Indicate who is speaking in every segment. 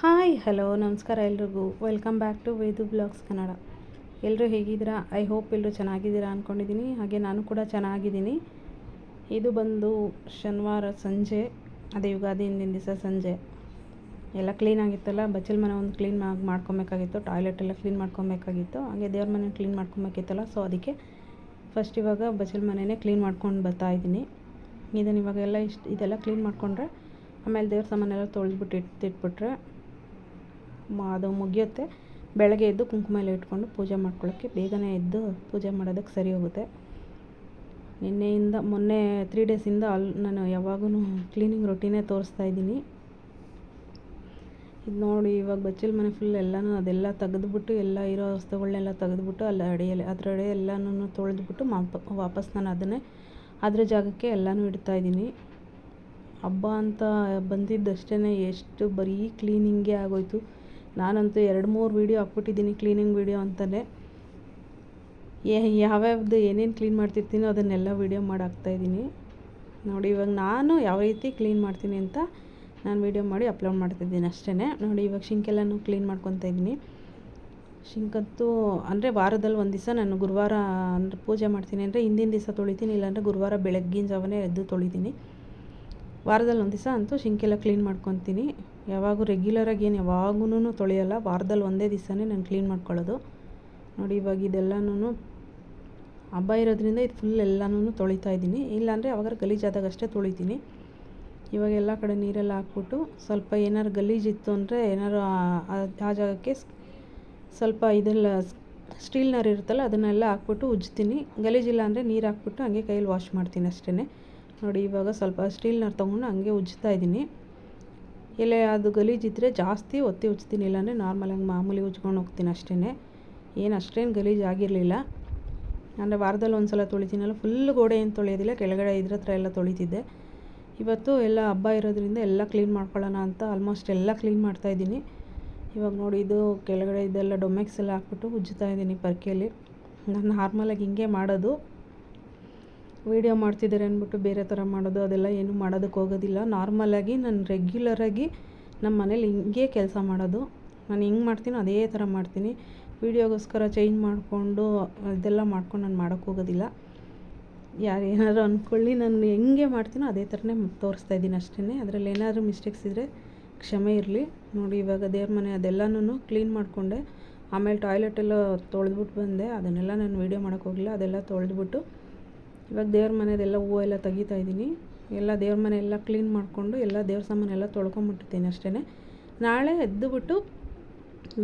Speaker 1: Hi hello ನಮಸ್ಕಾರ ಎಲ್ರಿಗೂ welcome back to Vedu blogs Kannada. ಎಲ್ಲರೂ ಹೇಗಿದ್ದೀರಾ? ಐ ಹೋಪ್ ಎಲ್ಲರೂ ಚೆನ್ನಾಗಿದ್ದೀರಾ ಅಂದ್ಕೊಂಡಿದ್ದೀನಿ. ಹಾಗೆ ನಾನು ಕೂಡ ಚೆನ್ನಾಗಿದ್ದೀನಿ. ಇದು ಬಂದು ಶನಿವಾರ ಸಂಜೆ, ಅದೇ ಯುಗಾದಿ ಹಿಂದಿನ ದಿವಸ ಸಂಜೆ ಎಲ್ಲ ಕ್ಲೀನಾಗಿತ್ತಲ್ಲ, ಬಚ್ಚಲ ಮನೆ ಒಂದು ಕ್ಲೀನ್ ಮಾಡ್ಕೊಬೇಕಾಗಿತ್ತು, ಟಾಯ್ಲೆಟ್ ಎಲ್ಲ ಕ್ಲೀನ್ ಮಾಡ್ಕೊಬೇಕಾಗಿತ್ತು, ಹಾಗೆ ದೇವ್ರ ಮನೆ ಕ್ಲೀನ್ ಮಾಡ್ಕೊಬೇಕಿತ್ತಲ್ಲ. ಸೊ ಅದಕ್ಕೆ ಫಸ್ಟ್ ಇವಾಗ ಬಚ್ಚಲ ಮನೆಯೇ ಕ್ಲೀನ್ ಮಾಡ್ಕೊಂಡು ಬರ್ತಾಯಿದ್ದೀನಿ. ಇದನ್ನು ಇವಾಗೆಲ್ಲ ಇದೆಲ್ಲ ಕ್ಲೀನ್ ಮಾಡಿಕೊಂಡ್ರೆ ಆಮೇಲೆ ದೇವ್ರ ಸಾಮಾನೆಲ್ಲ ತೊಳೆದ್ಬಿಟ್ಟು ಇಟ್ಬಿಟ್ರೆ ಅದು ಮುಗಿಯುತ್ತೆ. ಬೆಳಗ್ಗೆ ಎದ್ದು ಕುಂಕುಮ ಎಲ್ಲ ಇಟ್ಕೊಂಡು ಪೂಜೆ ಮಾಡ್ಕೊಳ್ಳೋಕ್ಕೆ ಬೇಗನೆ ಎದ್ದು ಪೂಜೆ ಮಾಡೋದಕ್ಕೆ ಸರಿ ಹೋಗುತ್ತೆ. ಮೊನ್ನೆ 3 ಡೇಸಿಂದ ನಾನು ಯಾವಾಗೂ ಕ್ಲೀನಿಂಗ್ ರೊಟೀನೇ ತೋರಿಸ್ತಾ ಇದ್ದೀನಿ. ಇದು ನೋಡಿ, ಇವಾಗ ಬಚ್ಚಲ ಮನೆ ಫುಲ್ ಎಲ್ಲನೂ ಅದೆಲ್ಲ ತೆಗೆದುಬಿಟ್ಟು, ಎಲ್ಲ ಇರೋ ವಸ್ತುಗಳನ್ನೆಲ್ಲ ತೆಗೆದುಬಿಟ್ಟು ಅದರಡೆ ಎಲ್ಲನೂ ತೊಳೆದ್ಬಿಟ್ಟು ವಾಪಸ್ ನಾನು ಅದನ್ನೇ ಅದ್ರ ಜಾಗಕ್ಕೆ ಎಲ್ಲನೂ ಇಡ್ತಾಯಿದ್ದೀನಿ. ಹಬ್ಬ ಅಂತ ಬಂದಿದ್ದಷ್ಟೇ ಎಷ್ಟು ಬರೀ ಕ್ಲೀನಿಂಗೇ ಆಗೋಯ್ತು. ನಾನಂತೂ 2-3 ವೀಡಿಯೋ ಹಾಕ್ಬಿಟ್ಟಿದ್ದೀನಿ ಕ್ಲೀನಿಂಗ್ ವೀಡಿಯೋ ಅಂತಲೇ. ಯಾವ್ಯಾವ್ದು ಏನೇನು ಕ್ಲೀನ್ ಮಾಡ್ತಿರ್ತೀನೋ ಅದನ್ನೆಲ್ಲ ವೀಡಿಯೋ ಮಾಡಿ ಹಾಕ್ತಾಯಿದ್ದೀನಿ. ನೋಡಿ, ಇವಾಗ ನಾನು ಯಾವ ರೀತಿ ಕ್ಲೀನ್ ಮಾಡ್ತೀನಿ ಅಂತ ನಾನು ವೀಡಿಯೋ ಮಾಡಿ ಅಪ್ಲೋಡ್ ಮಾಡ್ತಿದ್ದೀನಿ ಅಷ್ಟೇ. ನೋಡಿ, ಇವಾಗ ಶಿಂಕೆಲ್ಲನೂ ಕ್ಲೀನ್ ಮಾಡ್ಕೊತಾ ಇದ್ದೀನಿ. ಶಿಂಕಂತೂ ಅಂದರೆ ವಾರದಲ್ಲಿ ಒಂದು ದಿವಸ ನಾನು ಗುರುವಾರ ಅಂದರೆ ಪೂಜೆ ಮಾಡ್ತೀನಿ ಅಂದರೆ ಹಿಂದಿನ ದಿವಸ ತೊಳಿತೀನಿ, ಇಲ್ಲಾಂದರೆ ಗುರುವಾರ ಬೆಳಗ್ಗಿನ ಜಾವನೇ ಎದ್ದು ತೊಳಿತೀನಿ. ವಾರದಲ್ಲಿ ಒಂದು ದಿವಸ ಅಂತೂ ಶಿಂಕೆಲ್ಲ ಕ್ಲೀನ್ ಮಾಡ್ಕೊತೀನಿ. ಯಾವಾಗೂ ರೆಗ್ಯುಲರಾಗಿ ಏನು ಯಾವಾಗೂ ತೊಳೆಯೋಲ್ಲ, ವಾರದಲ್ಲಿ ಒಂದೇ ದಿವಸನೇ ನಾನು ಕ್ಲೀನ್ ಮಾಡ್ಕೊಳ್ಳೋದು. ನೋಡಿ, ಇವಾಗ ಇದೆಲ್ಲನೂ ಹಬ್ಬ ಇರೋದ್ರಿಂದ ಇದು ಫುಲ್ ಎಲ್ಲನೂ ತೊಳಿತಾ ಇದ್ದೀನಿ, ಇಲ್ಲಾಂದರೆ ಯಾವಾಗಾರು ಗಲೀಜಾದಾಗ ಅಷ್ಟೇ ತೊಳಿತೀನಿ. ಇವಾಗ ಎಲ್ಲ ಕಡೆ ನೀರೆಲ್ಲ ಹಾಕ್ಬಿಟ್ಟು ಸ್ವಲ್ಪ ಏನಾರು ಗಲೀಜಿತ್ತು ಅಂದರೆ ಏನಾರು ಆ ಜಾಗಕ್ಕೆ ಸ್ವಲ್ಪ ಇದೆಲ್ಲ ಸ್ಟೀಲ್ನರ್ ಇರುತ್ತಲ್ಲ ಅದನ್ನೆಲ್ಲ ಹಾಕ್ಬಿಟ್ಟು ಉಜ್ತೀನಿ. ಗಲೀಜಿಲ್ಲ ಅಂದರೆ ನೀರು ಹಾಕ್ಬಿಟ್ಟು ಹಂಗೆ ಕೈಯಲ್ಲಿ ವಾಶ್ ಮಾಡ್ತೀನಿ ಅಷ್ಟೇ. ನೋಡಿ, ಇವಾಗ ಸ್ವಲ್ಪ ಸ್ಟೀಲ್ನರ್ ತೊಗೊಂಡು ಹಂಗೆ ಉಜ್ತಾ ಇದ್ದೀನಿ. ಎಲೆ ಅದು ಗಲೀಜಿದ್ರೆ ಜಾಸ್ತಿ ಒತ್ತಿ ಉಜ್ತೀನಿ, ಇಲ್ಲಾಂದರೆ ನಾರ್ಮಲಾಗಿ ಮಾಮೂಲಿ ಉಜ್ಕೊಂಡು ಹೋಗ್ತೀನಿ ಅಷ್ಟೇ. ಏನು ಅಷ್ಟೇನು ಗಲೀಜು ಆಗಿರಲಿಲ್ಲ. ಅಂದರೆ ವಾರದಲ್ಲಿ ಒಂದು ಸಲ ತೊಳಿತೀನಲ್ಲ, ಫುಲ್ ಗೋಡೆ ಏನು ತೊಳೆಯೋದಿಲ್ಲ, ಕೆಳಗಡೆ ಇದ್ರ ಹತ್ರ ಎಲ್ಲ ತೊಳಿತಿದ್ದೆ. ಇವತ್ತು ಎಲ್ಲ ಹಬ್ಬ ಇರೋದ್ರಿಂದ ಎಲ್ಲ ಕ್ಲೀನ್ ಮಾಡ್ಕೊಳ್ಳೋಣ ಅಂತ ಆಲ್ಮೋಸ್ಟ್ ಎಲ್ಲ ಕ್ಲೀನ್ ಮಾಡ್ತಾಯಿದ್ದೀನಿ. ಇವಾಗ ನೋಡಿ, ಇದು ಕೆಳಗಡೆ ಇದೆಲ್ಲ ಡೊಮೆಕ್ಸ್ ಎಲ್ಲ ಹಾಕ್ಬಿಟ್ಟು ಉಜ್ತಾ ಇದ್ದೀನಿ ಪರ್ಕೆಯಲ್ಲಿ. ನಾನು ನಾರ್ಮಲಾಗಿ ಹಿಂಗೆ ಮಾಡೋದು, ವೀಡಿಯೋ ಮಾಡ್ತಿದ್ದಾರೆ ಅಂದ್ಬಿಟ್ಟು ಬೇರೆ ಥರ ಮಾಡೋದು ಅದೆಲ್ಲ ಏನೂ ಮಾಡೋದಕ್ಕೆ ಹೋಗೋದಿಲ್ಲ. ನಾರ್ಮಲಾಗಿ ನಾನು ರೆಗ್ಯುಲರಾಗಿ ನಮ್ಮ ಮನೇಲಿ ಹಿಂಗೆ ಕೆಲಸ ಮಾಡೋದು. ನಾನು ಹೆಂಗೆ ಮಾಡ್ತೀನೋ ಅದೇ ಥರ ಮಾಡ್ತೀನಿ. ವೀಡಿಯೋಗೋಸ್ಕರ ಚೇಂಜ್ ಮಾಡಿಕೊಂಡು ಇದೆಲ್ಲ ಮಾಡ್ಕೊಂಡು ನಾನು ಮಾಡೋಕ್ಕೆ ಹೋಗೋದಿಲ್ಲ. ಯಾರು ಏನಾದರೂ ಅಂದ್ಕೊಳ್ಳಿ, ನಾನು ಹೆಂಗೆ ಮಾಡ್ತೀನೋ ಅದೇ ಥರನೇ ತೋರಿಸ್ತಾ ಇದ್ದೀನಿ ಅಷ್ಟೇ. ಅದರಲ್ಲಿ ಏನಾದರೂ ಮಿಸ್ಟೇಕ್ಸ್ ಇದ್ದರೆ ಕ್ಷಮೆ ಇರಲಿ. ನೋಡಿ, ಇವಾಗ ದೇವ್ರ ಮನೆ ಅದೆಲ್ಲನೂ ಕ್ಲೀನ್ ಮಾಡಿಕೊಂಡೆ. ಆಮೇಲೆ ಟಾಯ್ಲೆಟೆಲ್ಲ ತೊಳೆದ್ಬಿಟ್ಟು ಬಂದೆ, ಅದನ್ನೆಲ್ಲ ನಾನು ವೀಡಿಯೋ ಮಾಡೋಕ್ಕೆ ಹೋಗಲಿಲ್ಲ. ಅದೆಲ್ಲ ತೊಳೆದ್ಬಿಟ್ಟು ಇವಾಗ ದೇವ್ರ ಮನೆಯದೆಲ್ಲ ಹೂವು ಎಲ್ಲ ತೆಗಿತಾ ಇದ್ದೀನಿ. ಎಲ್ಲ ದೇವ್ರ ಮನೆ ಎಲ್ಲ ಕ್ಲೀನ್ ಮಾಡಿಕೊಂಡು ಎಲ್ಲ ದೇವ್ರ ಸಾಮಾನೆಲ್ಲ ತೊಳ್ಕೊಂಬಿಟ್ಟಿದ್ದೀನಿ ಅಷ್ಟೇ. ನಾಳೆ ಎದ್ದುಬಿಟ್ಟು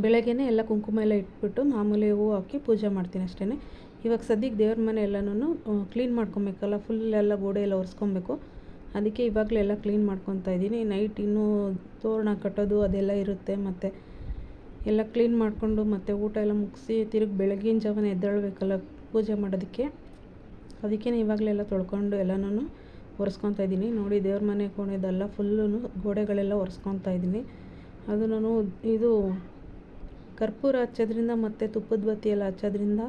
Speaker 1: ಬೆಳಗ್ಗೆನೇ ಎಲ್ಲ ಕುಂಕುಮ ಎಲ್ಲ ಇಟ್ಬಿಟ್ಟು ಮಾಮೂಲಿ ಹೂವು ಹಾಕಿ ಪೂಜೆ ಮಾಡ್ತೀನಿ ಅಷ್ಟೇ. ಇವಾಗ ಸದ್ಯಕ್ಕೆ ದೇವ್ರ ಮನೆ ಎಲ್ಲನೂ ಕ್ಲೀನ್ ಮಾಡ್ಕೊಬೇಕಲ್ಲ, ಫುಲ್ ಎಲ್ಲ ಗೋಡೆ ಎಲ್ಲ ಒರೆಸ್ಕೊಬೇಕು. ಅದಕ್ಕೆ ಇವಾಗಲೇ ಎಲ್ಲ ಕ್ಲೀನ್ ಮಾಡ್ಕೊತಾ ಇದ್ದೀನಿ. ನೈಟ್ ಇನ್ನೂ ತೋರಣ ಕಟ್ಟೋದು ಅದೆಲ್ಲ ಇರುತ್ತೆ, ಮತ್ತು ಎಲ್ಲ ಕ್ಲೀನ್ ಮಾಡಿಕೊಂಡು ಮತ್ತು ಊಟ ಎಲ್ಲ ಮುಗಿಸಿ ತಿರುಗಿ ಬೆಳಗಿನ ಜಾವನ ಎದ್ದೇಳಬೇಕಲ್ಲ ಪೂಜೆ ಮಾಡೋದಕ್ಕೆ. ಅದಕ್ಕೆ ಇವಾಗಲೆಲ್ಲ ತೊಳ್ಕೊಂಡು ಎಲ್ಲನೂ ಒರೆಸ್ಕೊತಾ ಇದ್ದೀನಿ. ನೋಡಿ, ದೇವ್ರ ಮನೆ ಕೋಣೆದೆಲ್ಲ ಫುಲ್ಲು ಗೋಡೆಗಳೆಲ್ಲ ಒರೆಸ್ಕೊತಾ ಇದ್ದೀನಿ. ಅದು ನಾನು ಇದು ಕರ್ಪೂರ ಹಚ್ಚೋದ್ರಿಂದ ಮತ್ತು ತುಪ್ಪದ ಬತ್ತಿ ಎಲ್ಲ ಹಚ್ಚೋದ್ರಿಂದ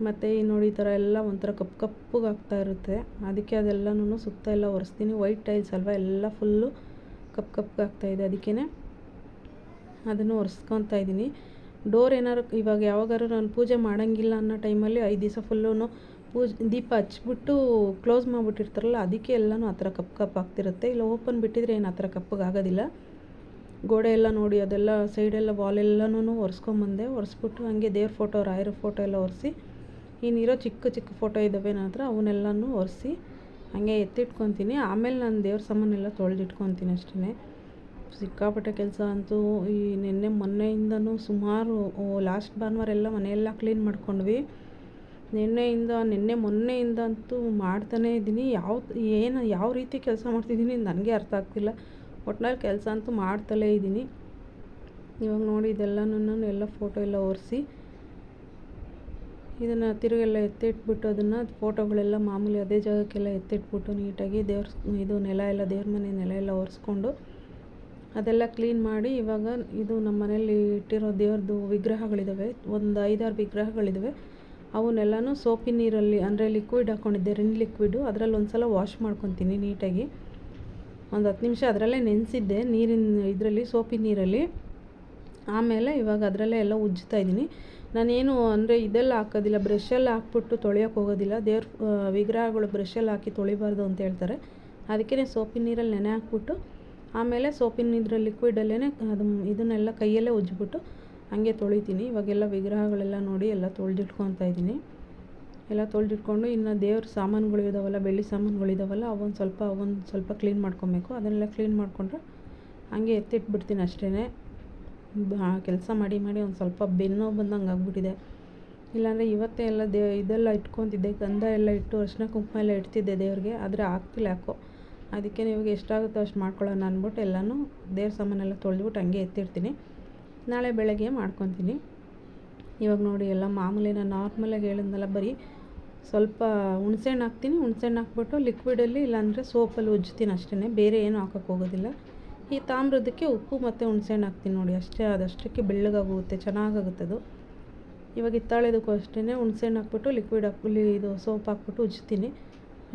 Speaker 1: ಮತ್ತು ನೋಡಿ ಈ ಥರ ಎಲ್ಲ ಒಂಥರ ಕಪ್ಪಗೆ ಆಗ್ತಾ ಇರುತ್ತೆ. ಅದಕ್ಕೆ ಅದೆಲ್ಲನೂ ಸುತ್ತ ಎಲ್ಲ ಒರೆಸ್ತೀನಿ. ವೈಟ್ ಟೈಲ್ಸ್ ಅಲ್ವಾ, ಎಲ್ಲ ಫುಲ್ಲು ಕಪ್ಪಗೆ ಆಗ್ತಾಯಿದೆ, ಅದಕ್ಕೇ ಅದನ್ನು ಒರೆಸ್ಕೊತಾ ಇದ್ದೀನಿ. ಡೋರ್ ಏನಾರು ಇವಾಗ ಯಾವಾಗಾರು ನಾನು ಪೂಜೆ ಮಾಡೋಂಗಿಲ್ಲ ಅನ್ನೋ ಟೈಮಲ್ಲಿ 5 ದಿವಸ ಫುಲ್ಲು ದೀಪ ಹಚ್ಬಿಟ್ಟು ಕ್ಲೋಸ್ ಮಾಡಿಬಿಟ್ಟಿರ್ತಾರಲ್ಲ, ಅದಕ್ಕೆ ಎಲ್ಲನೂ ಆ ಥರ ಕಪ್ಪು ಆಗ್ತಿರುತ್ತೆ. ಇಲ್ಲ ಓಪನ್ ಬಿಟ್ಟಿದ್ರೆ ಏನು ಆ ಥರ ಕಪ್ಪಗೆ ಆಗೋದಿಲ್ಲ. ಗೋಡೆ ಎಲ್ಲ ನೋಡಿ ಅದೆಲ್ಲ ಸೈಡೆಲ್ಲ ವಾಲೆಲ್ಲನೂ ಒರೆಸ್ಕೊಂಬಂದೆ. ಒರೆಸ್ಬಿಟ್ಟು ಹಂಗೆ ದೇವ್ರ ಫೋಟೋ, ರಾಯರ ಫೋಟೋ ಎಲ್ಲ ಒರೆಸಿ, ಇನ್ನಿರೋ ಚಿಕ್ಕ ಫೋಟೋ ಇದ್ದಾವೆ ನನ್ನ ಹತ್ರ, ಅವನ್ನೆಲ್ಲನೂ ಒರೆಸಿ ಹಾಗೆ ಎತ್ತಿಟ್ಕೊತೀನಿ. ಆಮೇಲೆ ನಾನು ದೇವ್ರ ಸಾಮಾನೆಲ್ಲ ತೊಳೆದಿಟ್ಕೊತೀನಿ ಅಷ್ಟೇ. ಸಿಕ್ಕಾಪಟ್ಟೆ ಕೆಲಸ ಅಂತೂ ಈ ಮೊನ್ನೆಯಿಂದನೂ ಸುಮಾರು ಲಾಸ್ಟ್ ಭಾನುವಾರ ಎಲ್ಲ ಮನೆಯೆಲ್ಲ ಕ್ಲೀನ್ ಮಾಡ್ಕೊಂಡ್ವಿ. ಮೊನ್ನೆಯಿಂದ ಅಂತೂ ಮಾಡ್ತಾನೇ ಇದ್ದೀನಿ. ಯಾವ ರೀತಿ ಕೆಲಸ ಮಾಡ್ತಿದ್ದೀನಿ ನನಗೆ ಅರ್ಥ ಆಗ್ತಿಲ್ಲ. ಒಟ್ನಲ್ಲಿ ಕೆಲಸ ಅಂತೂ ಮಾಡ್ತಲೇ ಇದ್ದೀನಿ. ಇವಾಗ ನೋಡಿ, ಇದೆಲ್ಲನೂ ಎಲ್ಲ ಫೋಟೋ ಎಲ್ಲ ಒರೆಸಿ ಇದನ್ನು ತಿರುಗೆಲ್ಲ ಎತ್ತಿಟ್ಬಿಟ್ಟು ಅದನ್ನು ಫೋಟೋಗಳೆಲ್ಲ ಮಾಮೂಲಿ ಅದೇ ಜಾಗಕ್ಕೆಲ್ಲ ಎತ್ತಿಟ್ಬಿಟ್ಟು ನೀಟಾಗಿ ಇದು ನೆಲ ಎಲ್ಲ ದೇವ್ರ ಮನೆ ನೆಲ ಎಲ್ಲ ಒರೆಸ್ಕೊಂಡು ಅದೆಲ್ಲ ಕ್ಲೀನ್ ಮಾಡಿ, ಇವಾಗ ಇದು ನಮ್ಮ ಮನೇಲಿ ಇಟ್ಟಿರೋ ದೇವ್ರದ್ದು ವಿಗ್ರಹಗಳಿದ್ದಾವೆ, ಒಂದು 5-6 ವಿಗ್ರಹಗಳಿದ್ದಾವೆ. ಅವನ್ನೆಲ್ಲನೂ ಸೋಪಿನ ನೀರಲ್ಲಿ ಅಂದರೆ ಲಿಕ್ವಿಡ್ ಹಾಕ್ಕೊಂಡಿದ್ದೆ, ರಿನ್ ಲಿಕ್ವಿಡು, ಅದರಲ್ಲಿ ಒಂದು ಸಲ ವಾಶ್ ಮಾಡ್ಕೊತೀನಿ ನೀಟಾಗಿ. ಒಂದು 10 ನಿಮಿಷ ಅದರಲ್ಲೇ ನೆನೆಸಿದ್ದೆ ನೀರಿನ ಇದರಲ್ಲಿ, ಸೋಪಿನ ನೀರಲ್ಲಿ. ಆಮೇಲೆ ಇವಾಗ ಅದರಲ್ಲೇ ಎಲ್ಲ ಉಜ್ಜ್ತಾ ಇದ್ದೀನಿ. ನಾನೇನು ಅಂದರೆ ಇದೆಲ್ಲ ಹಾಕೋದಿಲ್ಲ, ಬ್ರಷಲ್ಲಿ ಹಾಕ್ಬಿಟ್ಟು ತೊಳೆಯೋಕೆ ಹೋಗೋದಿಲ್ಲ. ದೇವ್ರ ವಿಗ್ರಹಗಳು ಬ್ರಷಲ್ಲಿ ಹಾಕಿ ತೊಳಿಬಾರ್ದು ಅಂತ ಹೇಳ್ತಾರೆ. ಅದಕ್ಕೆ ಸೋಪಿನ ನೀರಲ್ಲಿ ನೆನೆ ಹಾಕ್ಬಿಟ್ಟು ಆಮೇಲೆ ಸೋಪಿನ ಇದರಲ್ಲಿ ಲಿಕ್ವಿಡಲ್ಲೇ ಅದು ಇದನ್ನೆಲ್ಲ ಕೈಯಲ್ಲೇ ಉಜ್ಜಿಬಿಟ್ಟು ಹಾಗೆ ತೊಳಿತೀನಿ. ಇವಾಗೆಲ್ಲ ವಿಗ್ರಹಗಳೆಲ್ಲ ನೋಡಿ ಎಲ್ಲ ತೊಳೆದಿಟ್ಕೊತಾ ಇದ್ದೀನಿ. ಎಲ್ಲ ತೊಳೆದಿಟ್ಕೊಂಡು ಇನ್ನು ದೇವ್ರ ಸಾಮಾನುಗಳು ಇದಾವಲ್ಲ, ಬೆಳ್ಳಿ ಸಾಮಾನುಗಳು ಇದಾವಲ್ಲ, ಅವೊಂದು ಸ್ವಲ್ಪ ಕ್ಲೀನ್ ಮಾಡ್ಕೊಬೇಕು. ಅದನ್ನೆಲ್ಲ ಕ್ಲೀನ್ ಮಾಡಿಕೊಂಡ್ರೆ ಹಾಗೆ ಎತ್ತಿಟ್ಬಿಡ್ತೀನಿ ಅಷ್ಟೇ. ಕೆಲಸ ಮಾಡಿ ಒಂದು ಸ್ವಲ್ಪ ಬೆನ್ನು ಬಂದಂಗೆ ಆಗ್ಬಿಟ್ಟಿದೆ. ಇಲ್ಲಾಂದರೆ ಇವತ್ತೇ ಎಲ್ಲ ಇದೆಲ್ಲ ಇಟ್ಕೊತಿದ್ದೆ, ಗಂಧ ಎಲ್ಲ ಇಟ್ಟು ಅರಿಶಿನ ಕುಂಕುಮ ಎಲ್ಲ ಇಡ್ತಿದ್ದೆ ದೇವ್ರಿಗೆ. ಆದರೆ ಆಗ್ತಿಲ್ಲ ಯಾಕೋ. ಅದಕ್ಕೆ ಇವಾಗ ಎಷ್ಟಾಗುತ್ತೋ ಅಷ್ಟು ಮಾಡ್ಕೊಳ್ಳೋಣ ಅಂದ್ಬಿಟ್ಟು ಎಲ್ಲನೂ ದೇವ್ರ ಸಾಮಾನೆಲ್ಲ ತೊಳೆದ್ಬಿಟ್ಟು ಹಂಗೆ ಎತ್ತಿರ್ತೀನಿ. ನಾಳೆ ಬೆಳಗ್ಗೆ ಮಾಡ್ಕೊತೀನಿ. ಇವಾಗ ನೋಡಿ ಎಲ್ಲ ಮಾಮೂಲಿ ನಾನು ನಾರ್ಮಲಾಗಿ ಹೇಳಿದ್ನಲ್ಲ, ಬರೀ ಸ್ವಲ್ಪ ಹುಣಸೆಹಣ್ಣು ಹಾಕ್ತೀನಿ. ಹುಣಸೆಹಣ್ಣು ಹಾಕ್ಬಿಟ್ಟು ಲಿಕ್ವಿಡಲ್ಲಿ ಇಲ್ಲಾಂದರೆ ಸೋಪಲ್ಲಿ ಉಜ್ಜ್ತೀನಿ ಅಷ್ಟೇ, ಬೇರೆ ಏನೂ ಹಾಕೋಕ್ಕೆ ಹೋಗೋದಿಲ್ಲ. ಈ ತಾಮ್ರದಕ್ಕೆ ಉಪ್ಪು ಮತ್ತು ಹುಣಸೆಹಣ್ಣು ಹಾಕ್ತೀನಿ ನೋಡಿ ಅಷ್ಟೇ. ಅದಷ್ಟಕ್ಕೆ ಬೆಳ್ಳಗಾಗುತ್ತೆ, ಚೆನ್ನಾಗಾಗುತ್ತೆ ಅದು. ಇವಾಗ ಹಿತ್ತಾಳೆದಕ್ಕೂ ಅಷ್ಟೇ ಹುಣಸೆಹಣ್ಣು ಹಾಕ್ಬಿಟ್ಟು ಲಿಕ್ವಿಡ್ ಇದು ಸೋಪ್ ಹಾಕ್ಬಿಟ್ಟು ಉಜ್ಜ್ತೀನಿ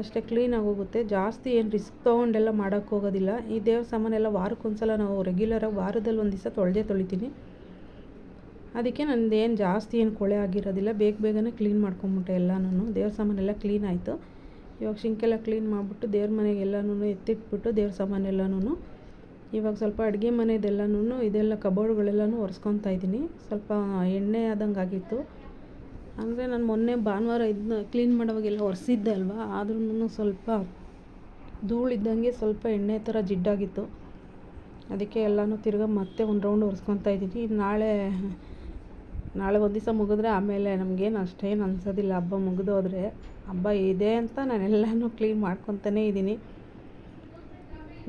Speaker 1: ಅಷ್ಟೇ, ಕ್ಲೀನಾಗಿ ಹೋಗುತ್ತೆ. ಜಾಸ್ತಿ ಏನು ರಿಸ್ಕ್ ತೊಗೊಂಡೆಲ್ಲ ಮಾಡೋಕ್ಕೆ ಹೋಗೋದಿಲ್ಲ. ಈ ದೇವ್ರ ಸಾಮಾನೆಲ್ಲ ವಾರಕ್ಕೊಂದ್ಸಲ ನಾವು ರೆಗ್ಯುಲರಾಗಿ ವಾರದಲ್ಲಿ ಒಂದು ದಿವಸ ತೊಳಿತೀನಿ. ಅದಕ್ಕೆ ಏನು ಜಾಸ್ತಿ ಏನು ಕೊಳೆ ಆಗಿರೋದಿಲ್ಲ, ಬೇಗನೆ ಕ್ಲೀನ್ ಮಾಡ್ಕೊಂಬಿಟ್ಟೆ ಎಲ್ಲನೂ. ದೇವ್ರ ಸಾಮಾನೆಲ್ಲ ಕ್ಲೀನ್ ಆಯಿತು. ಇವಾಗ ಸಿಂಕೆಲ್ಲ ಕ್ಲೀನ್ ಮಾಡಿಬಿಟ್ಟು ದೇವ್ರ ಮನೆಗೆ ಎಲ್ಲನೂ ಎತ್ತಿಟ್ಬಿಟ್ಟು ದೇವ್ರ ಸಾಮಾನೆಲ್ಲನೂ ಇವಾಗ ಸ್ವಲ್ಪ ಅಡುಗೆ ಮನೆಯದೆಲ್ಲನೂ ಇದೆಲ್ಲ ಕಬೋರ್ಡ್ಗಳೆಲ್ಲನೂ ಒರೆಸ್ಕೊತಾ ಇದ್ದೀನಿ. ಸ್ವಲ್ಪ ಎಣ್ಣೆ ಆದಂಗೆ ಆಗಿತ್ತು. ಅಂದರೆ ನಾನು ಮೊನ್ನೆ ಭಾನುವಾರ ಇದನ್ನ ಕ್ಲೀನ್ ಮಾಡೋವಾಗೆಲ್ಲ ಒರೆಸಿದ್ದೆ ಅಲ್ವಾ, ಆದ್ರೂ ಸ್ವಲ್ಪ ಧೂಳಿದ್ದಂಗೆ ಸ್ವಲ್ಪ ಎಣ್ಣೆ ಥರ ಜಿಡ್ಡಾಗಿತ್ತು. ಅದಕ್ಕೆ ಎಲ್ಲನೂ ತಿರ್ಗಾ ಮತ್ತೆ ಒಂದು ರೌಂಡ್ ಒರೆಸ್ಕೊತಾ ಇದ್ದೀನಿ. ನಾಳೆ ಒಂದು ದಿವಸ ಮುಗಿದ್ರೆ ಆಮೇಲೆ ನಮಗೇನು ಅಷ್ಟೇನು ಅನ್ಸೋದಿಲ್ಲ. ಹಬ್ಬ ಮುಗಿದೋದ್ರೆ ಹಬ್ಬ ಇದೆ ಅಂತ ನಾನೆಲ್ಲನೂ ಕ್ಲೀನ್ ಮಾಡ್ಕೊತಾನೇ ಇದ್ದೀನಿ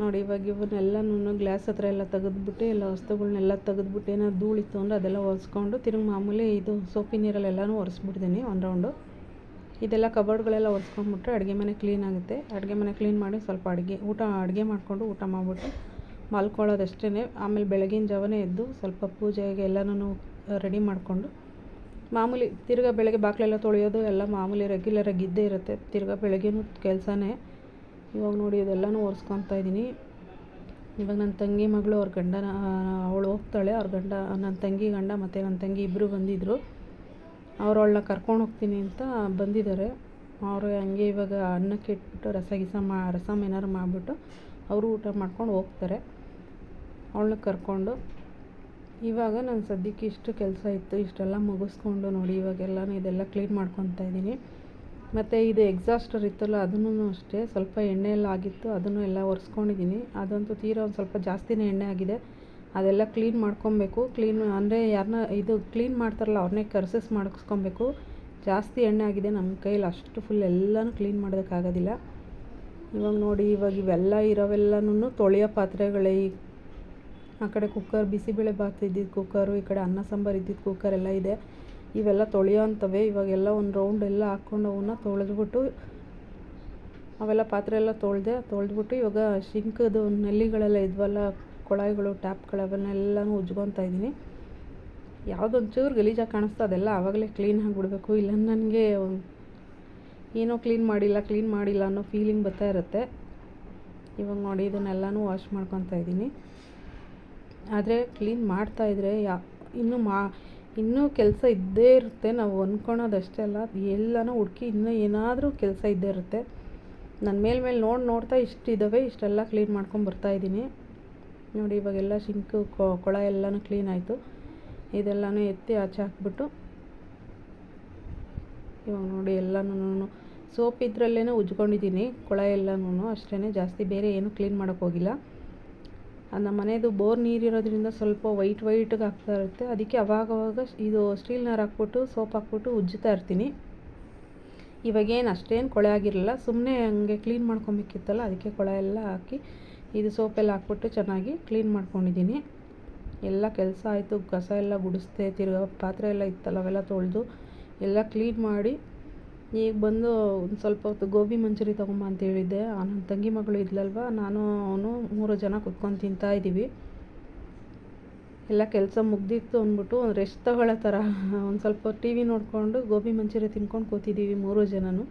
Speaker 1: ನೋಡಿ. ಇವಾಗ ಇವನ್ನೆಲ್ಲನೂ ಗ್ಲಾಸ್ ಹತ್ರ ಎಲ್ಲ ತೆಗೆದ್ಬಿಟ್ಟು ಎಲ್ಲ ವಸ್ತುಗಳನ್ನೆಲ್ಲ ತೆಗೆದ್ಬಿಟ್ಟು ಏನಾದ್ರು ಧೂಳಿತ್ತು ಅಂದರೆ ಅದೆಲ್ಲ ಒರೆಸ್ಕೊಂಡು ತಿರುಗಿ ಮಾಮೂಲಿ ಇದು ಸೋಪಿನ ನೀರಲ್ಲೆಲ್ಲನೂ ಒರೆಸ್ಬಿಡ್ತೀನಿ ಒಂದು ರೌಂಡು. ಇದೆಲ್ಲ ಕಬೋರ್ಡ್ಗಳೆಲ್ಲ ಒರೆಸ್ಕೊಂಡ್ಬಿಟ್ರೆ ಅಡುಗೆ ಮನೆ ಕ್ಲೀನ್ ಆಗುತ್ತೆ. ಅಡುಗೆ ಮನೆ ಕ್ಲೀನ್ ಮಾಡಿ ಸ್ವಲ್ಪ ಅಡುಗೆ ಮಾಡಿಕೊಂಡು ಊಟ ಮಾಡಿಬಿಟ್ಟು ಮಲ್ಕೊಳ್ಳೋದಷ್ಟೇ. ಆಮೇಲೆ ಬೆಳಗಿನ ಜಾವನೇ ಎದ್ದು ಸ್ವಲ್ಪ ಪೂಜೆಗೆ ಎಲ್ಲನೂ ರೆಡಿ ಮಾಡಿಕೊಂಡು ಮಾಮೂಲಿ ತಿರ್ಗಾ ಬೆಳಗ್ಗೆ ಬಾಗಿಲೆಲ್ಲ ತೊಳೆಯೋದು ಎಲ್ಲ ಮಾಮೂಲಿ ರೆಗ್ಯುಲರಾಗಿ ಇದ್ದೇ ಇರುತ್ತೆ. ತಿರ್ಗಾ ಬೆಳಗ್ಗೆನೂ ಕೆಲಸನೇ. ಇವಾಗ ನೋಡಿ ಇದೆಲ್ಲನೂ ಒರೆಸ್ಕೊತಾ ಇದ್ದೀನಿ. ಇವಾಗ ನನ್ನ ತಂಗಿ ಮಗಳು ಅವ್ರ ಗಂಡನ ಅವಳು ಹೋಗ್ತಾಳೆ, ಅವ್ರ ಗಂಡ ನನ್ನ ತಂಗಿ ಗಂಡ ಮತ್ತು ನನ್ನ ತಂಗಿ ಇಬ್ಬರು ಬಂದಿದ್ದರು. ಅವಳನ್ನ ಕರ್ಕೊಂಡು ಹೋಗ್ತೀನಿ ಅಂತ ಬಂದಿದ್ದಾರೆ. ಅವರು ಹಂಗೆ ಇವಾಗ ಅನ್ನಕ್ಕೆ ಇಟ್ಬಿಟ್ಟು ರಸಮ್ ಏನಾರು ಮಾಡಿಬಿಟ್ಟು ಅವರು ಊಟ ಮಾಡ್ಕೊಂಡು ಹೋಗ್ತಾರೆ. ಅವಳನ್ನ ಕರ್ಕೊಂಡು ಇವಾಗ ನಾನು ಸದ್ಯಕ್ಕೆ ಇಷ್ಟು ಕೆಲಸ ಇತ್ತು, ಇಷ್ಟೆಲ್ಲ ಮುಗಿಸ್ಕೊಂಡು ನೋಡಿ ಇವಾಗೆಲ್ಲನೂ ಇದೆಲ್ಲ ಕ್ಲೀನ್ ಮಾಡ್ಕೊತಾ ಇದ್ದೀನಿ. ಮತ್ತು ಇದು ಎಕ್ಸಾಸ್ಟರ್ ಇತ್ತಲ್ಲ ಅದನ್ನು ಅಷ್ಟೇ ಸ್ವಲ್ಪ ಎಣ್ಣೆ ಎಲ್ಲ ಆಗಿತ್ತು, ಅದನ್ನು ಎಲ್ಲ ಒರೆಸ್ಕೊಂಡಿದ್ದೀನಿ. ಅದಂತೂ ತೀರಾ ಒಂದು ಸ್ವಲ್ಪ ಜಾಸ್ತಿನೇ ಎಣ್ಣೆ ಆಗಿದೆ. ಅದೆಲ್ಲ ಕ್ಲೀನ್ ಮಾಡ್ಕೊಬೇಕು. ಅಂದರೆ ಯಾರನ್ನ ಇದು ಕ್ಲೀನ್ ಮಾಡ್ತಾರಲ್ಲ ಅವ್ರನ್ನೇ ಮಾಡಿಸ್ಕೊಬೇಕು. ಜಾಸ್ತಿ ಎಣ್ಣೆ ಆಗಿದೆ, ನಮ್ಮ ಕೈಯಲ್ಲಿ ಅಷ್ಟು ಫುಲ್ ಎಲ್ಲನೂ ಕ್ಲೀನ್ ಮಾಡೋದಕ್ಕಾಗೋದಿಲ್ಲ. ಇವಾಗ ನೋಡಿ ಇವೆಲ್ಲ ಇರೋವೆಲ್ಲನೂ ತೊಳೆಯೋ ಪಾತ್ರೆಗಳೇ. ಆ ಕಡೆ ಕುಕ್ಕರ್, ಬಿಸಿಬೇಳೆ ಬಾತ್ ಇದ್ದಿದ್ದು ಕುಕ್ಕರು, ಈ ಕಡೆ ಅನ್ನ ಸಾಂಬಾರು ಇದ್ದಿದ್ದು ಕುಕ್ಕರ್ ಎಲ್ಲ ಇದೆ. ಇವೆಲ್ಲ ತೊಳೆಯೋ ಅಂಥವೇ. ಇವಾಗೆಲ್ಲ ಒಂದು ರೌಂಡ್ ಎಲ್ಲ ಹಾಕ್ಕೊಂಡು ಅವನ್ನ ತೊಳೆದ್ಬಿಟ್ಟು ಅವೆಲ್ಲ ಪಾತ್ರೆ ಎಲ್ಲ ತೊಳೆದ್ಬಿಟ್ಟು ಇವಾಗ ಶಿಂಕದು ನಲ್ಲಿಗಳೆಲ್ಲ ಇದ್ವಲ್ಲ, ಕೊಳಾಯಿಗಳು, ಟ್ಯಾಪ್ಗಳು, ಅವನ್ನೆಲ್ಲನೂ ಉಜ್ಕೊತಾ ಇದ್ದೀನಿ. ಯಾವುದೊಂಚೂರು ಗಲೀಜಾಗಿ ಕಾಣಿಸ್ತಾ ಅದೆಲ್ಲ ಆವಾಗಲೇ ಕ್ಲೀನ್ ಆಗಿಬಿಡ್ಬೇಕು. ಇಲ್ಲ ನನಗೆ ಏನೋ ಕ್ಲೀನ್ ಮಾಡಿಲ್ಲ ಅನ್ನೋ ಫೀಲಿಂಗ್ ಬರ್ತಾ ಇರುತ್ತೆ. ಇವಾಗ ನೋಡಿ ಇದನ್ನೆಲ್ಲನೂ ವಾಶ್ ಮಾಡ್ಕೊತಾ ಇದ್ದೀನಿ. ಆದರೆ ಕ್ಲೀನ್ ಮಾಡ್ತಾಯಿದ್ರೆ ಇನ್ನೂ ಕೆಲಸ ಇದ್ದೇ ಇರುತ್ತೆ. ನಾವು ಅಂದ್ಕೊಳೋದಷ್ಟೇ ಅಲ್ಲ, ಎಲ್ಲನೂ ಹುಡುಕಿ ಇನ್ನೂ ಏನಾದರೂ ಕೆಲಸ ಇದ್ದೇ ಇರುತ್ತೆ. ನನ್ನ ಮೇಲೆ ನೋಡ್ತಾ ಇಷ್ಟೆಲ್ಲ ಕ್ಲೀನ್ ಮಾಡ್ಕೊಂಡು ಬರ್ತಾಯಿದ್ದೀನಿ ನೋಡಿ. ಇವಾಗೆಲ್ಲ ಶಿಂಕು ಕೊಳ ಎಲ್ಲನೂ ಕ್ಲೀನ್ ಆಯಿತು. ಇದೆಲ್ಲನೂ ಎತ್ತಿ ಆಚೆ ಹಾಕ್ಬಿಟ್ಟು ಇವಾಗ ನೋಡಿ ಎಲ್ಲನೂ ಸೋಪ್ ಇದರಲ್ಲೇ ಉಜ್ಕೊಂಡಿದ್ದೀನಿ ಕೊಳ ಎಲ್ಲನೂ ಅಷ್ಟೇ. ಜಾಸ್ತಿ ಬೇರೆ ಏನೂ ಕ್ಲೀನ್ ಮಾಡೋಕ್ಕೆ ಹೋಗಿಲ್ಲ. ನಮ್ಮ ಮನೆಯದು ಬೋರ್ ನೀರಿರೋದ್ರಿಂದ ಸ್ವಲ್ಪ ವೈಟ್ಗೆ ಆಗ್ತಾ ಇರುತ್ತೆ. ಅದಕ್ಕೆ ಅವಾಗವಾಗ ಇದು ಸ್ಟೀಲ್ ನಾರು ಹಾಕ್ಬಿಟ್ಟು ಸೋಪ್ ಹಾಕ್ಬಿಟ್ಟು ಉಜ್ಜುತ್ತಾ ಇರ್ತೀನಿ. ಇವಾಗೇನು ಅಷ್ಟೇನು ಕೊಳೆ ಆಗಿರಲ್ಲ, ಸುಮ್ಮನೆ ಹಂಗೆ ಕ್ಲೀನ್ ಮಾಡ್ಕೊಬೇಕಿತ್ತಲ್ಲ, ಅದಕ್ಕೆ ಕೊಳೆ ಎಲ್ಲ ಹಾಕಿ ಇದು ಸೋಪೆಲ್ಲ ಹಾಕ್ಬಿಟ್ಟು ಚೆನ್ನಾಗಿ ಕ್ಲೀನ್ ಮಾಡ್ಕೊಂಡಿದ್ದೀನಿ. ಎಲ್ಲ ಕೆಲಸ ಆಯಿತು. ಕಸ ಎಲ್ಲ ಗುಡಿಸ್ದೆ, ತಿರ್ಗಾ ಪಾತ್ರೆ ಎಲ್ಲ ಇತ್ತಲ್ಲ ಅವೆಲ್ಲ ತೊಳೆದು ಎಲ್ಲ ಕ್ಲೀನ್ ಮಾಡಿ ಈಗ ಬಂದು ಒಂದು ಸ್ವಲ್ಪ ಹೊತ್ತು ಗೋಬಿ ಮಂಚೂರಿ ತೊಗೊಂಬ ಅಂತ ಹೇಳಿದ್ದೆ. ನನ್ನ ತಂಗಿ ಮಗಳು ಇದ್ಲಲ್ವ, ನಾನು ಅವನು 3 ಜನ ಕುತ್ಕೊಂಡು ತಿಂತಾಯಿದ್ದೀವಿ. ಎಲ್ಲ ಕೆಲಸ ಮುಗ್ದಿತ್ತು ಅಂದ್ಬಿಟ್ಟು ಒಂದು ರೆಸ್ಟ್ ತಗೊಳ್ಳೋ ಥರ ಒಂದು ಸ್ವಲ್ಪ ಟಿ ವಿ ನೋಡಿಕೊಂಡು ಗೋಬಿ ಮಂಚೂರಿ ತಿನ್ಕೊಂಡು ಕೂತಿದ್ದೀವಿ 3 ಜನನು.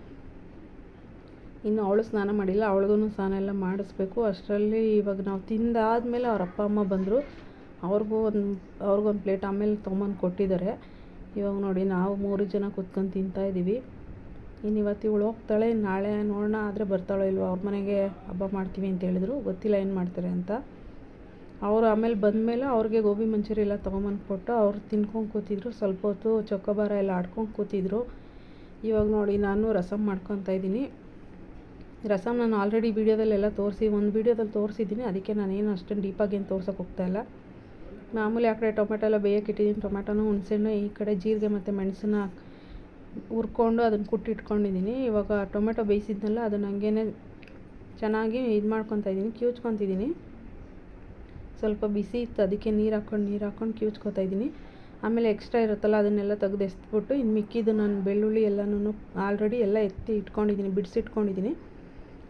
Speaker 1: ಇನ್ನು ಅವಳು ಸ್ನಾನ ಮಾಡಿಲ್ಲ, ಅವಳಿಗೂ ಸ್ನಾನ ಎಲ್ಲ ಮಾಡಿಸ್ಬೇಕು. ಅಷ್ಟರಲ್ಲಿ ಇವಾಗ ನಾವು ತಿಂದಾದಮೇಲೆ ಅವ್ರ ಅಪ್ಪ ಅಮ್ಮ ಬಂದರು. ಅವ್ರಿಗೊಂದು ಪ್ಲೇಟ್ ಆಮೇಲೆ ತೊಗೊಂಬಂದು ಕೊಟ್ಟಿದ್ದಾರೆ. ಇವಾಗ ನೋಡಿ ನಾವು 3 ಜನ ಕೂತ್ಕೊಂಡು ತಿಂತಾಯಿದ್ದೀವಿ. ಇನ್ನು ಇವತ್ತು ಇವಳು ಹೋಗ್ತಾಳೆ, ನಾಳೆ ನೋಡೋಣ ಆದರೆ ಬರ್ತಾಳೋ ಇಲ್ವೋ. ಅವ್ರ ಮನೆಗೆ ಹಬ್ಬ ಮಾಡ್ತೀವಿ ಅಂತ ಹೇಳಿದ್ರು, ಗೊತ್ತಿಲ್ಲ ಏನು ಮಾಡ್ತಾರೆ ಅಂತ. ಅವರು ಆಮೇಲೆ ಬಂದಮೇಲೆ ಅವ್ರಿಗೆ ಗೋಬಿ ಮಂಚೂರಿ ಎಲ್ಲ ತೊಗೊಂಬಂದು ಕೊಟ್ಟು ಅವ್ರು ತಿನ್ಕೊಂಡು ಕೂತಿದ್ರು. ಸ್ವಲ್ಪ ಹೊತ್ತು ಚೊಕೊಬಾರ ಎಲ್ಲ ಆಡ್ಕೊಂಡು ಕೂತಿದ್ರು. ಇವಾಗ ನೋಡಿ ನಾನು ರಸಮ್ ಮಾಡ್ಕೊತಾ ಇದ್ದೀನಿ. ರಸಮ್ ನಾನು ಆಲ್ರೆಡಿ ವೀಡಿಯೋದಲ್ಲೆಲ್ಲ ಒಂದು ವೀಡಿಯೋದಲ್ಲಿ ತೋರಿಸಿದ್ದೀನಿ. ಅದಕ್ಕೆ ನಾನೇನು ಅಷ್ಟೊಂದು ಡೀಪಾಗಿ ಏನು ತೋರ್ಸೋಕೆ ಹೋಗ್ತಾಯಿಲ್ಲ. ಮಾಮೂಲಿ ಆ ಕಡೆ ಟೊಮೆಟೊ ಎಲ್ಲ ಬೇಯಕ್ಕೆ ಇಟ್ಟಿದ್ದೀನಿ. ಟೊಮೆಟೊನು ಹುಣಸೆಹಣ್ಣು, ಈ ಕಡೆ ಜೀರಿಗೆ ಮತ್ತು ಮೆಣಸನ್ನ ಹುರ್ಕೊಂಡು ಅದನ್ನು ಕುಟ್ಟಿಟ್ಕೊಂಡಿದ್ದೀನಿ. ಇವಾಗ ಟೊಮೆಟೊ ಬೇಯಿಸಿದ್ನಲ್ಲ ಅದನ್ನು ಹಂಗೇ ಚೆನ್ನಾಗಿ ಇದು ಮಾಡ್ಕೊತಾ ಇದ್ದೀನಿ, ಕಿವುಚ್ಕೊತಿದ್ದೀನಿ. ಸ್ವಲ್ಪ ಬಿಸಿ ಇತ್ತು, ಅದಕ್ಕೆ ನೀರು ಹಾಕ್ಕೊಂಡು ಕಿವುಚ್ಕೊತಾ ಇದ್ದೀನಿ. ಆಮೇಲೆ ಎಕ್ಸ್ಟ್ರಾ ಇರುತ್ತಲ್ಲ ಅದನ್ನೆಲ್ಲ ತೆಗೆದು ಎಸ್ಬಿಟ್ಟು ಇನ್ನು ಮಿಕ್ಕಿದ್ದು ನಾನು ಬೆಳ್ಳುಳ್ಳಿ ಎಲ್ಲನೂ ಆಲ್ರೆಡಿ ಎಲ್ಲ ಎತ್ತಿ ಇಟ್ಕೊಂಡಿದ್ದೀನಿ, ಬಿಡಿಸಿಟ್ಕೊಂಡಿದ್ದೀನಿ.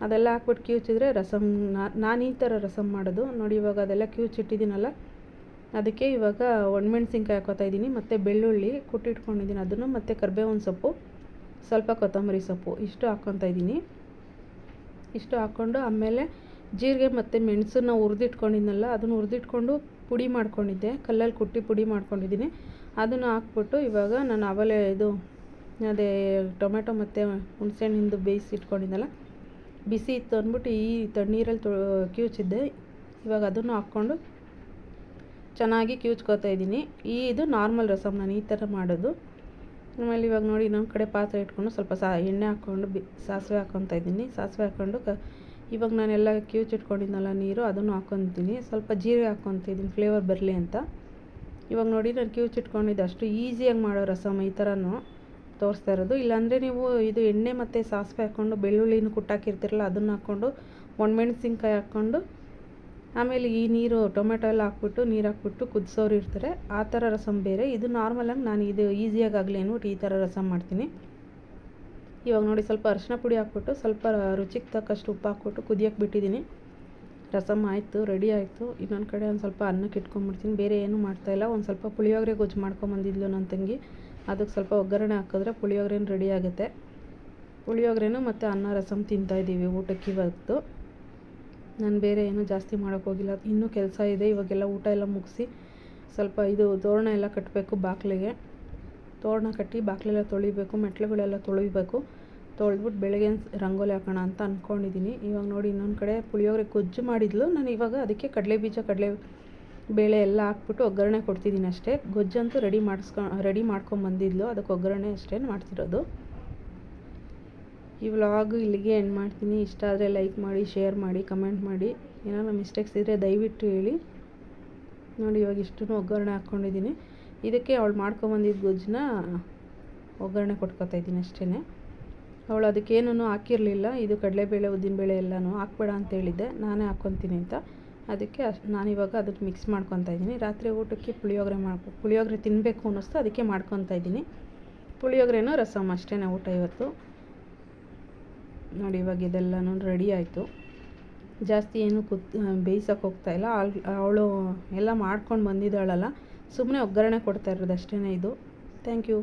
Speaker 1: ಅದೆಲ್ಲ ಹಾಕ್ಬಿಟ್ಟು ಕಿವುಚಿದ್ರೆ ರಸಮ್ ನಾನು ಈ ಥರ ರಸಮ್ ಮಾಡೋದು ನೋಡಿ. ಇವಾಗ ಅದೆಲ್ಲ ಕಿವುಚಿಟ್ಟಿದ್ದೀನಲ್ಲ, ಅದಕ್ಕೆ ಇವಾಗ ಒಣಮೆಣ್ಸಿನ್ಕಾಯಿ ಹಾಕೋತಾ ಇದ್ದೀನಿ ಮತ್ತು ಬೆಳ್ಳುಳ್ಳಿ ಕುಟ್ಟಿಟ್ಕೊಂಡಿದ್ದೀನಿ ಅದನ್ನು, ಮತ್ತು ಕರಿಬೇವಿನ ಸೊಪ್ಪು, ಸ್ವಲ್ಪ ಕೊತ್ತಂಬರಿ ಸೊಪ್ಪು ಇಷ್ಟು ಹಾಕ್ಕೊತಾ ಇದ್ದೀನಿ. ಇಷ್ಟು ಹಾಕ್ಕೊಂಡು ಆಮೇಲೆ ಜೀರಿಗೆ ಮತ್ತು ಮೆಣಸನ್ನ ಹುರಿದಿಟ್ಕೊಂಡಿದ್ನಲ್ಲ ಅದನ್ನು ಹುರಿದಿಟ್ಕೊಂಡು ಪುಡಿ ಮಾಡ್ಕೊಂಡಿದ್ದೆ, ಕಲ್ಲಲ್ಲಿ ಕುಟ್ಟಿ ಪುಡಿ ಮಾಡ್ಕೊಂಡಿದ್ದೀನಿ. ಅದನ್ನು ಹಾಕ್ಬಿಟ್ಟು ಇವಾಗ ನಾನು ಅದೇ ಟೊಮೆಟೊ ಮತ್ತು ಹುಣಸೆಹಣ್ಣಿಂದು ಬೇಯಿಸಿ ಇಟ್ಕೊಂಡಿದ್ದೆನಲ್ಲ, ಬಿಸಿ ಇತ್ತು ಅಂದ್ಬಿಟ್ಟು ಈ ತಣ್ಣೀರಲ್ಲಿ ಕಿವುಚಿದ್ದೆ. ಇವಾಗ ಅದನ್ನು ಹಾಕ್ಕೊಂಡು ಚೆನ್ನಾಗಿ ಕಿವುಚ್ಕೊತಾ ಇದ್ದೀನಿ. ಇದು ನಾರ್ಮಲ್ ರಸಮ್, ನಾನು ಈ ಥರ ಮಾಡೋದು. ಆಮೇಲೆ ಇವಾಗ ನೋಡಿ ಇನ್ನೊಂದು ಕಡೆ ಪಾತ್ರೆ ಇಟ್ಕೊಂಡು ಸ್ವಲ್ಪ ಎಣ್ಣೆ ಹಾಕ್ಕೊಂಡು ಸಾಸಿವೆ ಹಾಕ್ಕೊತಾ ಇದ್ದೀನಿ. ಸಾಸಿವೆ ಹಾಕ್ಕೊಂಡು ಇವಾಗ ನಾನೆಲ್ಲ ಕಿವುಚಿಟ್ಕೊಂಡಿದ್ನಲ್ಲ ನೀರು ಅದನ್ನು ಹಾಕ್ಕೊತೀನಿ. ಸ್ವಲ್ಪ ಜೀರಿಗೆ ಹಾಕ್ಕೊತಿದ್ದೀನಿ ಫ್ಲೇವರ್ ಬರಲಿ ಅಂತ. ಇವಾಗ ನೋಡಿ ನಾನು ಕಿವುಚಿಟ್ಕೊಂಡಿದ್ದು ಅಷ್ಟು ಈಸಿಯಾಗಿ ಮಾಡೋ ರಸಮ್ ಈ ಥರನೂ ತೋರಿಸ್ತಾ ಇರೋದು. ಇಲ್ಲಾಂದರೆ ನೀವು ಇದು ಎಣ್ಣೆ ಮತ್ತು ಸಾಸಿವೆ ಹಾಕ್ಕೊಂಡು ಬೆಳ್ಳುಳ್ಳಿನೂ ಕುಟ್ಟಾಕಿರ್ತಿರಲ್ಲ ಅದನ್ನು ಹಾಕ್ಕೊಂಡು ಒಣಮೆಣ್ಸಿನ್ಕಾಯಿ ಹಾಕ್ಕೊಂಡು ಆಮೇಲೆ ಈ ನೀರು ಟೊಮೆಟೊ ಎಲ್ಲ ಹಾಕ್ಬಿಟ್ಟು ನೀರು ಹಾಕ್ಬಿಟ್ಟು ಕುದಿಸೋರು ಇರ್ತಾರೆ, ಆ ಥರ ರಸಮ್ ಬೇರೆ. ಇದು ನಾರ್ಮಲಾಗಿ ನಾನು ಇದು ಈಸಿಯಾಗಲಿ ಅಂದ್ಬಿಟ್ಟು ಈ ಥರ ರಸಮ್ ಮಾಡ್ತೀನಿ. ಇವಾಗ ನೋಡಿ ಸ್ವಲ್ಪ ಅರಿಶಿನ ಪುಡಿ ಹಾಕ್ಬಿಟ್ಟು ಸ್ವಲ್ಪ ರುಚಿಗೆ ತಕ್ಕಷ್ಟು ಉಪ್ಪು ಹಾಕ್ಬಿಟ್ಟು ಕುದಿಯೋಕ್ಕೆ ಬಿಟ್ಟಿದ್ದೀನಿ. ರಸಮ್ ಆಯಿತು, ರೆಡಿ ಆಯಿತು. ಇನ್ನೊಂದು ಕಡೆ ಒಂದು ಸ್ವಲ್ಪ ಅನ್ನಕ್ಕೆ ಇಟ್ಕೊಂಡ್ಬಿಡ್ತೀನಿ, ಬೇರೆ ಏನೂ ಮಾಡ್ತಾಯಿಲ್ಲ. ಒಂದು ಸ್ವಲ್ಪ ಪುಳಿಯೋಗರೆ ಗೊಜ್ಜು ಮಾಡ್ಕೊಂಬಂದಿದ್ಲು ನನ್ನ ತಂಗಿ, ಅದಕ್ಕೆ ಸ್ವಲ್ಪ ಒಗ್ಗರಣೆ ಹಾಕಿದ್ರೆ ಪುಳಿಯೋಗರೆನೂ ರೆಡಿ ಆಗುತ್ತೆ. ಪುಳಿಯೋಗರೆನೂ ಮತ್ತು ಅನ್ನ ರಸಮ್ ತಿಂತಾಯಿದ್ದೀವಿ ಊಟಕ್ಕೆ ಇವತ್ತು. ನಾನು ಬೇರೆ ಏನೂ ಜಾಸ್ತಿ ಮಾಡೋಕ್ಕೋಗಿಲ್ಲ, ಇನ್ನೂ ಕೆಲಸ ಇದೆ. ಇವಾಗೆಲ್ಲ ಊಟ ಎಲ್ಲ ಮುಗಿಸಿ ಸ್ವಲ್ಪ ತೋರಣ ಎಲ್ಲ ಕಟ್ಟಬೇಕು, ಬಾಗಿಲಿಗೆ ತೋರಣ ಕಟ್ಟಿ ಬಾಗಿಲೆಲ್ಲ ತೊಳಿಬೇಕು, ಮೆಟ್ಲುಗಳೆಲ್ಲ ತೊಳಿಬೇಕು. ತೊಳೆದ್ಬಿಟ್ಟು ಬೆಳಗ್ಗೆ ರಂಗೋಲಿ ಹಾಕೋಣ ಅಂತ ಅಂದ್ಕೊಂಡಿದ್ದೀನಿ. ಇವಾಗ ನೋಡಿ ಇನ್ನೊಂದು ಕಡೆ ಪುಳಿಯೋಗರೆ ಗೊಜ್ಜು ಮಾಡಿದ್ಲು, ನಾನು ಇವಾಗ ಅದಕ್ಕೆ ಕಡಲೆಬೇಳೆ ಎಲ್ಲ ಹಾಕ್ಬಿಟ್ಟು ಒಗ್ಗರಣೆ ಕೊಡ್ತಿದ್ದೀನಿ ಅಷ್ಟೇ. ಗೊಜ್ಜಂತೂ ರೆಡಿ ಮಾಡ್ಕೊಂಬಂದಿದ್ಲು, ಅದಕ್ಕೆ ಒಗ್ಗರಣೆ ಅಷ್ಟೇ ಮಾಡ್ತಿರೋದು. ಈ ವ್ಲಾಗ್ ಇಲ್ಲಿಗೆ ಎಂಡ್ ಮಾಡ್ತೀನಿ. ಇಷ್ಟ ಆದರೆ ಲೈಕ್ ಮಾಡಿ, ಶೇರ್ ಮಾಡಿ, ಕಮೆಂಟ್ ಮಾಡಿ. ಏನಾದ್ರು ಮಿಸ್ಟೇಕ್ಸ್ ಇದ್ದರೆ ದಯವಿಟ್ಟು ಹೇಳಿ. ನೋಡಿ ಇವಾಗ ಇಷ್ಟೂ ಒಗ್ಗರಣೆ ಹಾಕ್ಕೊಂಡಿದ್ದೀನಿ. ಇದಕ್ಕೆ ಅವಳು ಮಾಡ್ಕೊಂಬಂದಿದ್ದು ಗೊಜ್ಜನ್ನ ಒಗ್ಗರಣೆ ಕೊಟ್ಕೊತಾ ಇದ್ದೀನಿ ಅಷ್ಟೇ. ಅವಳು ಅದಕ್ಕೇನೂ ಹಾಕಿರಲಿಲ್ಲ, ಇದು ಕಡಲೆಬೇಳೆ ಉದ್ದಿನಬೇಳೆ ಎಲ್ಲನೂ ಹಾಕ್ಬೇಡ ಅಂತ ಹೇಳಿದ್ದೆ, ನಾನೇ ಹಾಕ್ಕೊತೀನಿ ಅಂತ. ಅದಕ್ಕೆ ನಾನಿವಾಗ ಅದಕ್ಕೆ ಮಿಕ್ಸ್ ಮಾಡ್ಕೊತಾ ಇದ್ದೀನಿ. ರಾತ್ರಿ ಊಟಕ್ಕೆ ಪುಳಿಯೋಗರೆ ತಿನ್ನಬೇಕು ಅನ್ನಿಸ್ತು, ಅದಕ್ಕೆ ಮಾಡ್ಕೊತಾ ಇದ್ದೀನಿ. ಪುಳಿಯೋಗರೆನೂ ರಸಮ್ ಅಷ್ಟೇ ಊಟ ಇವತ್ತು. ನೋಡಿ ಇವಾಗ ಇದೆಲ್ಲನೂ ರೆಡಿ ಆಯಿತು. ಜಾಸ್ತಿ ಏನು ಬೇಯಿಸೋಕೆ ಹೋಗ್ತಾಯಿಲ್ಲ. ಅವಳು ಎಲ್ಲ ಮಾಡ್ಕೊಂಡು ಬಂದಿದ್ದಾಳಲ್ಲ, ಸುಮ್ಮನೆ ಒಗ್ಗರಣೆ ಕೊಡ್ತಾ ಇರೋದು ಅಷ್ಟೇ ಇದು. Thank you.